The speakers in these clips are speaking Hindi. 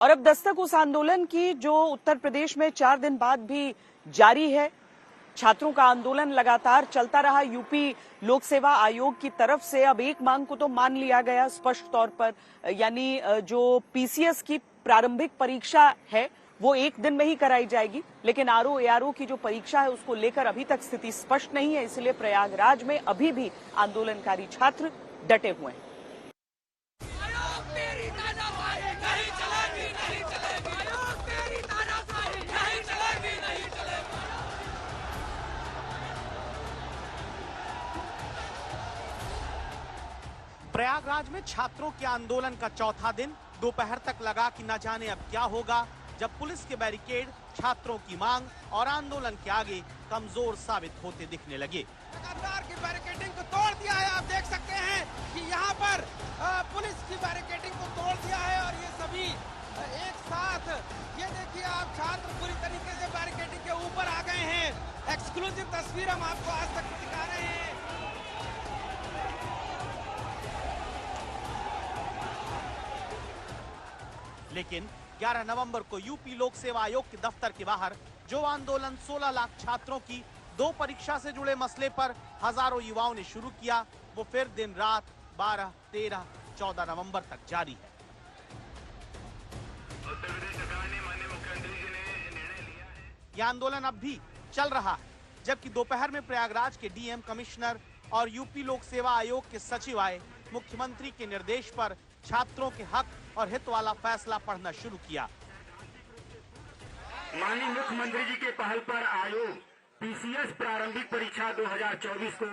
और अब दस्तक उस आंदोलन की जो उत्तर प्रदेश में 4 दिन बाद भी जारी है। छात्रों का आंदोलन लगातार चलता रहा। यूपी लोक सेवा आयोग की तरफ से अब एक मांग को तो मान लिया गया स्पष्ट तौर पर, यानी जो पीसीएस की प्रारंभिक परीक्षा है वो एक दिन में ही कराई जाएगी, लेकिन आरओ एआरओ की जो परीक्षा है उसको लेकर अभी तक स्थिति स्पष्ट नहीं है। इसलिए प्रयागराज में अभी भी आंदोलनकारी छात्र डटे हुए हैं। प्रयागराज में छात्रों के आंदोलन का चौथा दिन दोपहर तक लगा कि न जाने अब क्या होगा, जब पुलिस के बैरिकेड छात्रों की मांग और आंदोलन के आगे कमजोर साबित होते दिखने लगे। लगातार की बैरिकेडिंग को तोड़ दिया है। आप देख सकते हैं कि यहाँ पर पुलिस की बैरिकेडिंग को तोड़ दिया है और ये सभी एक साथ, ये देखिए आप, छात्र पूरी तरीके से बैरिकेडिंग के ऊपर आ गए हैं। एक्सक्लूसिव तस्वीर हम आपको आज तक दिखा रहे हैं। लेकिन 11 नवंबर को यूपी लोक सेवा आयोग के दफ्तर के बाहर जो आंदोलन 16 लाख छात्रों की 2 परीक्षा से जुड़े मसले पर हजारों युवाओं ने शुरू किया, वो फिर दिन रात 12, 13, 14 नवंबर तक जारी है। यह आंदोलन अब भी चल रहा है, जबकि दोपहर में प्रयागराज के डीएम, कमिश्नर और यूपी लोक सेवा आयोग के सचिव आए। मुख्यमंत्री के निर्देश पर छात्रों के हक और हित वाला फैसला पढ़ना शुरू किया। माननीय मुख्यमंत्री जी के पहल पर आयोग पीसीएस प्रारंभिक परीक्षा 2024 को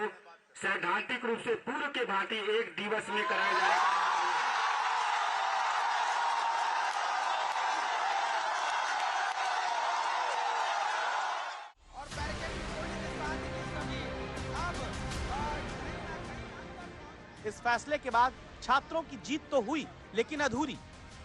सैद्धांतिक रूप से पूर्व के भांति एक दिवस में कराया जाएगा। इस फैसले के बाद छात्रों की जीत तो हुई, लेकिन अधूरी,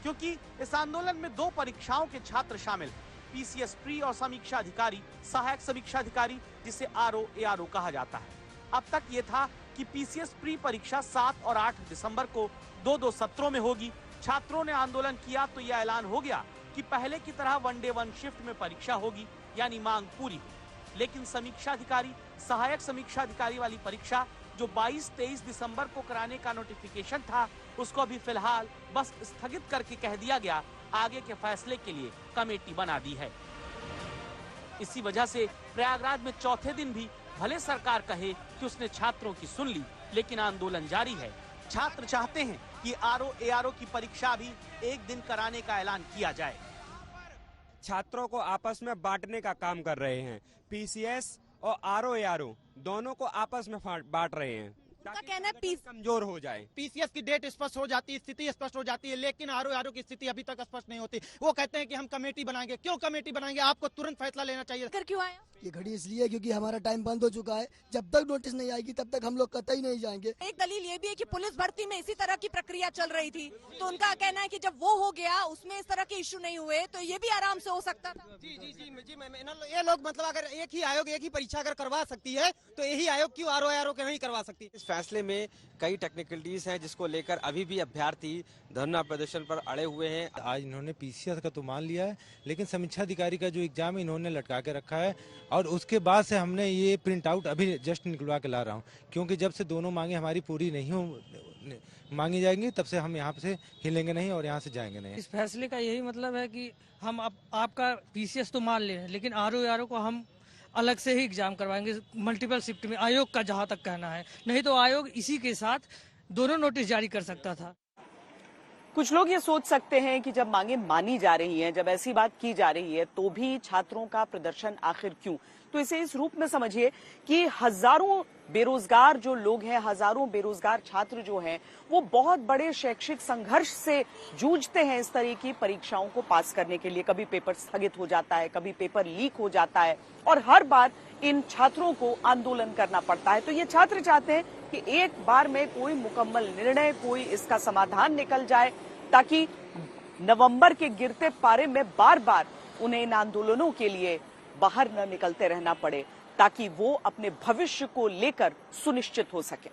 क्योंकि इस आंदोलन में 2 परीक्षाओं के छात्र शामिल, पीसीएस प्री और समीक्षा अधिकारी, सहायक समीक्षा अधिकारी, जिसे आरओ एआरओ कहा जाता है। अब तक ये था कि पीसीएस प्री परीक्षा 7 और 8 दिसंबर को 2-2 सत्रों में होगी। छात्रों ने आंदोलन किया तो यह ऐलान हो गया कि पहले की तरह 1 डे 1 शिफ्ट में परीक्षा होगी, यानी मांग पूरी। लेकिन समीक्षा अधिकारी, सहायक समीक्षा अधिकारी वाली परीक्षा जो 22-23 दिसंबर को कराने का नोटिफिकेशन था, उसको अभी फिलहाल बस स्थगित करके कह दिया गया आगे के फैसले के लिए कमेटी बना दी है। इसी वजह से प्रयागराज में चौथे दिन भी भले सरकार कहे कि उसने छात्रों की सुन ली, लेकिन आंदोलन जारी है। छात्र चाहते हैं कि आरओ एआरओ की परीक्षा भी एक दिन कराने का ऐलान किया जाए। छात्रों को आपस में बांटने का काम कर रहे हैं। पीसीएस और आरओ एआरओ दोनों को आपस में बांट रहे हैं ताकि कहना कमजोर हो जाए। पीसीएस की डेट स्पष्ट हो जाती है, स्थिति स्पष्ट हो जाती है, लेकिन आरओ एआरओ की स्थिति अभी तक स्पष्ट नहीं होती। वो कहते हैं कि हम कमेटी बनाएंगे। क्यों कमेटी बनाएंगे? आपको तुरंत फैसला लेना चाहिए। क्यों आया? ये घड़ी इसलिए क्योंकि हमारा टाइम बंद हो चुका है। जब तक नोटिस नहीं आएगी तब तक हम लोग कतई नहीं जाएंगे। एक दलील ये भी है कि पुलिस भर्ती में इसी तरह की प्रक्रिया चल रही थी, तो उनका कहना है कि जब वो हो गया उसमें इस तरह के इश्यू नहीं हुए तो ये भी आराम से हो सकता था। जी, ये लोग मतलब अगर एक ही आयोग एक ही परीक्षा अगर करवा सकती है तो यही आयोग क्यों आरओ एआरओ के नहीं करवा सकती? इस फैसले में कई टेक्निकलिटीज हैं जिसको लेकर अभी भी अभ्यर्थी धरना प्रदर्शन पर अड़े हुए हैं। आज इन्होंने पीसीएस का तो मान लिया है, लेकिन समीक्षा अधिकारी का जो एग्जाम है इन्होंने लटका के रखा है। और उसके बाद से हमने ये प्रिंट आउट अभी जस्ट निकलवा के ला रहा हूँ, क्योंकि जब से दोनों मांगे हमारी पूरी नहीं मांगी जाएंगी तब से हम यहाँ से हिलेंगे नहीं और यहाँ से जाएंगे नहीं। इस फैसले का यही मतलब है कि हम आपका पीसीएस तो मान ले रहे हैं, लेकिन आरओ एआरओ को हम अलग से ही एग्जाम करवाएंगे मल्टीपल शिफ्ट में, आयोग का जहां तक कहना है। नहीं तो आयोग इसी के साथ दोनों नोटिस जारी कर सकता था। कुछ लोग ये सोच सकते हैं कि जब मांगे मानी जा रही हैं, जब ऐसी बात की जा रही है, तो भी छात्रों का प्रदर्शन आखिर क्यों? तो इसे इस रूप में समझिए कि हजारों बेरोजगार जो लोग हैं, हजारों बेरोजगार छात्र जो हैं, वो बहुत बड़े शैक्षिक संघर्ष से जूझते हैं इस तरह की परीक्षाओं को पास करने के लिए। कभी पेपर स्थगित हो जाता है, कभी पेपर लीक हो जाता है और हर बार इन छात्रों को आंदोलन करना पड़ता है। तो ये छात्र चाहते हैं कि एक बार में कोई मुकम्मल निर्णय, कोई इसका समाधान निकल जाए, ताकि नवंबर के गिरते पारे में बार बार उन्हें इन आंदोलनों के लिए बाहर न निकलते रहना पड़े, ताकि वो अपने भविष्य को लेकर सुनिश्चित हो सके।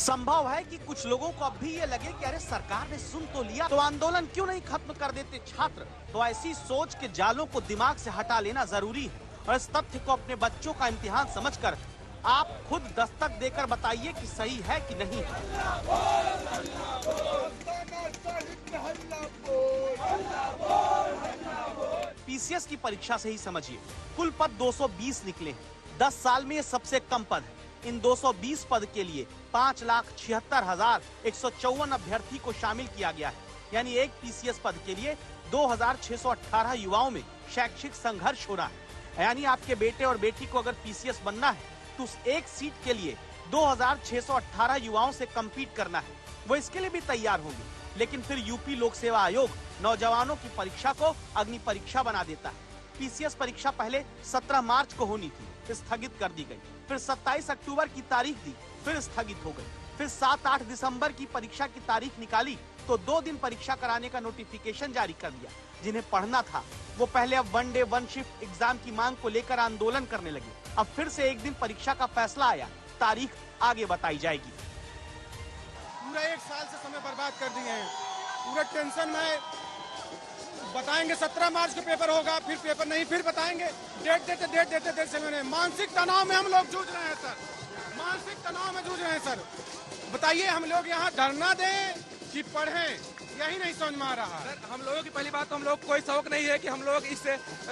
संभव है कि कुछ लोगों को अब भी ये लगे कि अरे सरकार ने सुन तो लिया, तो आंदोलन क्यों नहीं खत्म कर देते छात्र। तो ऐसी सोच के जालों को दिमाग से हटा लेना जरूरी है और इस तथ्य को अपने बच्चों का इम्तिहान समझकर आप खुद दस्तक देकर बताइए कि सही है कि नहीं। पीसीएस की परीक्षा से ही समझिए, कुल पद 220 निकले हैं। 10 साल में ये सबसे कम पद है। इन 220 पद के लिए 5,76,154 अभ्यर्थी को शामिल किया गया है। यानी एक पीसीएस पद के लिए 2,618 युवाओं में शैक्षिक संघर्ष हो रहा है। यानी आपके बेटे और बेटी को अगर पीसीएस बनना है तो उस एक सीट के लिए 2,618 युवाओं से कम्पीट करना है। वो इसके लिए भी तैयार होंगे, लेकिन फिर यूपी लोक सेवा आयोग नौजवानों की परीक्षा को अग्नि परीक्षा बना देता है। पीसीएस परीक्षा पहले 17 मार्च को होनी थी, स्थगित कर दी गई। फिर 27 अक्टूबर की तारीख दी, फिर स्थगित हो गई। फिर 7-8 दिसंबर की परीक्षा की तारीख निकाली तो 2 दिन परीक्षा कराने का नोटिफिकेशन जारी कर दिया। जिन्हें पढ़ना था वो पहले अब 1 डे 1 शिफ्ट एग्जाम की मांग को लेकर आंदोलन करने लगे। अब फिर से एक दिन परीक्षा का फैसला आया, तारीख आगे बताई जाएगी। पूरा 1 साल से समय बर्बाद कर दिए हैं, पूरे टेंशन में। बताएंगे 17 मार्च को पेपर होगा, फिर पेपर नहीं, फिर बताएंगे। डेट देते समय मानसिक तनाव में हम लोग जूझ रहे हैं सर, मानसिक तनाव में जूझ रहे हैं सर। बताइए हम लोग यहाँ धरना दें कि पढ़ें, यही नहीं समझ में आ रहा है। हम लोगों की पहली बात तो हम लोग कोई शौक नहीं है कि हम लोग इस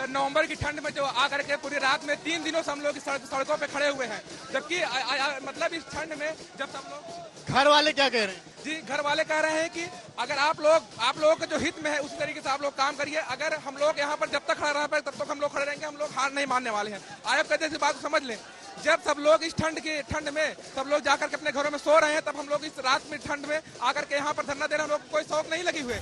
नवंबर की ठंड में जो आकर के पूरी रात में 3 दिनों से हम लोग सड़कों पे खड़े हुए हैं। जबकि मतलब इस ठंड में जब सब लोग, घर वाले क्या कह रहे हैं? जी घर वाले कह रहे हैं कि अगर आप लोगों के जो हित में है उसी तरीके से आप लोग काम करिए। अगर हम लोग यहाँ पर जब तक खड़ा रह पाए तब तक हम लोग खड़े रहेंगे, हम लोग हार नहीं मानने वाले हैं। आयोग कहते हैं, बात समझ लें, जब सब लोग इस ठंड में सब लोग जाकर के अपने घरों में सो रहे हैं, तब हम लोग इस रात में ठंड में आकर के यहाँ पर धरना दे रहे हैं। हम लोग कोई शौक नहीं लगी हुए।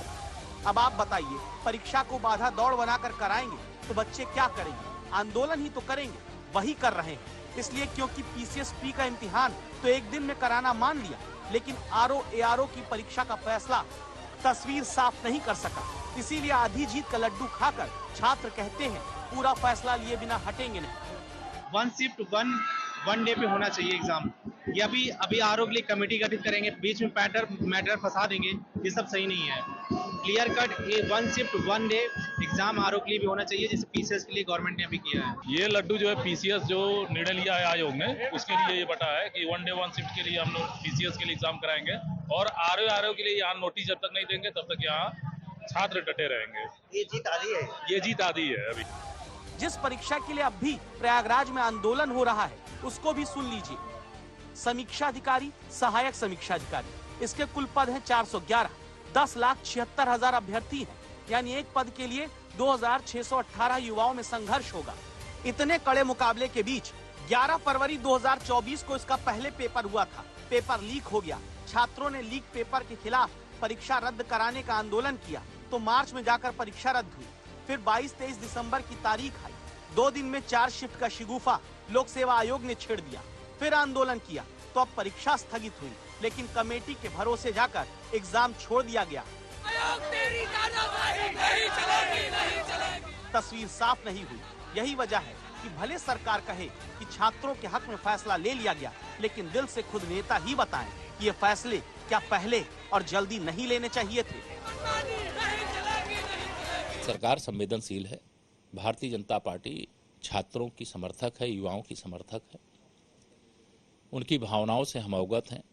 अब आप बताइए, परीक्षा को बाधा दौड़ बनाकर कराएंगे तो बच्चे क्या करेंगे? आंदोलन ही तो करेंगे। वही कर रहे हैं, इसलिए क्योंकि पीसीएस प्री का इम्तिहान तो एक दिन में कराना मान लिया, लेकिन आरओ की परीक्षा का फैसला तस्वीर साफ नहीं कर सका। इसीलिए आधी जीत का लड्डू खाकर छात्र कहते हैं पूरा फैसला लिए बिना हटेंगे नहीं। 1 शिफ्ट 1 डे पे होना चाहिए एग्जाम। ये अभी आरओ के लिए कमेटी गठित करेंगे, बीच में मैटर फंसा देंगे, ये सब सही नहीं है। Clear cut 1 shift 1 day exam RO के लिए भी होना चाहिए, जैसे पीसीएस के लिए गवर्नमेंट ने अभी किया है। ये लड्डू जो है पीसीएस जो निर्णय लिया है आयोग ने, उसके लिए ये बता है कि 1 डे 1 शिफ्ट के लिए हम लोग पीसीएस के लिए एग्जाम कराएंगे और आरओ के लिए यहाँ नोटिस जब तक नहीं देंगे तब तक यहाँ छात्र डटे रहेंगे। ये जीत आधी है, ये जीत आधी है। अभी जिस परीक्षा के लिए अब भी प्रयागराज में आंदोलन हो रहा है उसको भी सुन लीजिए। समीक्षा अधिकारी, सहायक समीक्षा अधिकारी, इसके कुल पद हैं 411। 10,76,000 अभ्यर्थी हैं, यानी एक पद के लिए 2,618 युवाओं में संघर्ष होगा। इतने कड़े मुकाबले के बीच 11 फरवरी 2024 को इसका पहले पेपर हुआ था। पेपर लीक हो गया। छात्रों ने लीक पेपर के खिलाफ परीक्षा रद्द कराने का आंदोलन किया तो मार्च में जाकर परीक्षा रद्द हुई। फिर 22-23 दिसंबर की तारीख आई। 2 दिन में 4 शिफ्ट का शिगुफा लोक सेवा आयोग ने छेड़ दिया। फिर आंदोलन किया तो अब परीक्षा स्थगित हुई, लेकिन कमेटी के भरोसे जाकर एग्जाम छोड़ दिया गया। तस्वीर साफ नहीं हुई। यही वजह है कि भले सरकार कहे कि छात्रों के हक में फैसला ले लिया गया, लेकिन दिल से खुद नेता ही बताएं कि ये फैसले क्या पहले और जल्दी नहीं लेने चाहिए थे। सरकार संवेदनशील है। भारतीय जनता पार्टी छात्रों की समर्थक है, युवाओं की समर्थक है। उनकी भावनाओं से हम अवगत हैं।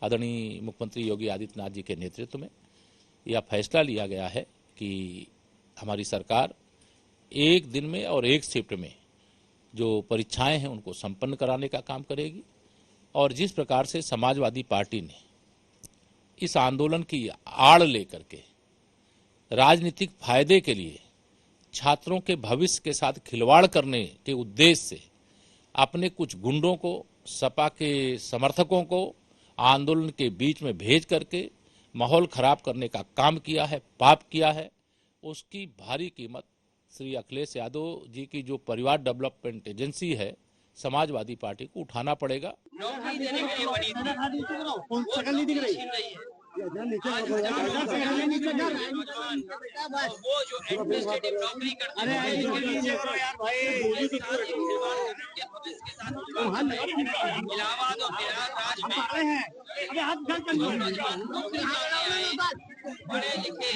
आदरणीय मुख्यमंत्री योगी आदित्यनाथ जी के नेतृत्व में यह फैसला लिया गया है कि हमारी सरकार एक दिन में और एक शिफ्ट में जो परीक्षाएं हैं उनको संपन्न कराने का काम करेगी। और जिस प्रकार से समाजवादी पार्टी ने इस आंदोलन की आड़ लेकर के राजनीतिक फायदे के लिए छात्रों के भविष्य के साथ खिलवाड़ करने के उद्देश्य से अपने कुछ गुंडों को, सपा के समर्थकों को आंदोलन के बीच में भेज करके माहौल खराब करने का काम किया है, पाप किया है, उसकी भारी कीमत श्री अखिलेश यादव जी की जो परिवार डेवलपमेंट एजेंसी है समाजवादी पार्टी को उठाना पड़ेगा। वो जो एडमिनिस्ट्रेटिव नौकरी करते हैं इलाहाबाद और प्रयागराज में पढ़े लिखे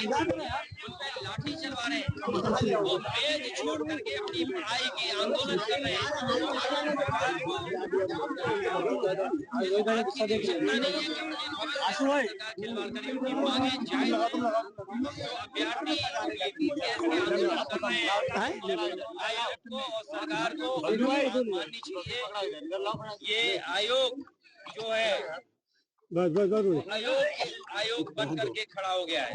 लाठी चलवा रहे हैं, वो पेज छोड़ करके अपनी पढ़ाई की आंदोलन कर रहे हैं। खिलवाड़ करें, उनकी मांगे जायज हैं। जो अभ्यर्थी आंदोलन कर रहे हैं, आयोग को और सरकार को माननी चाहिए। ये आयोग जो है आयोग बन करके खड़ा हो गया है।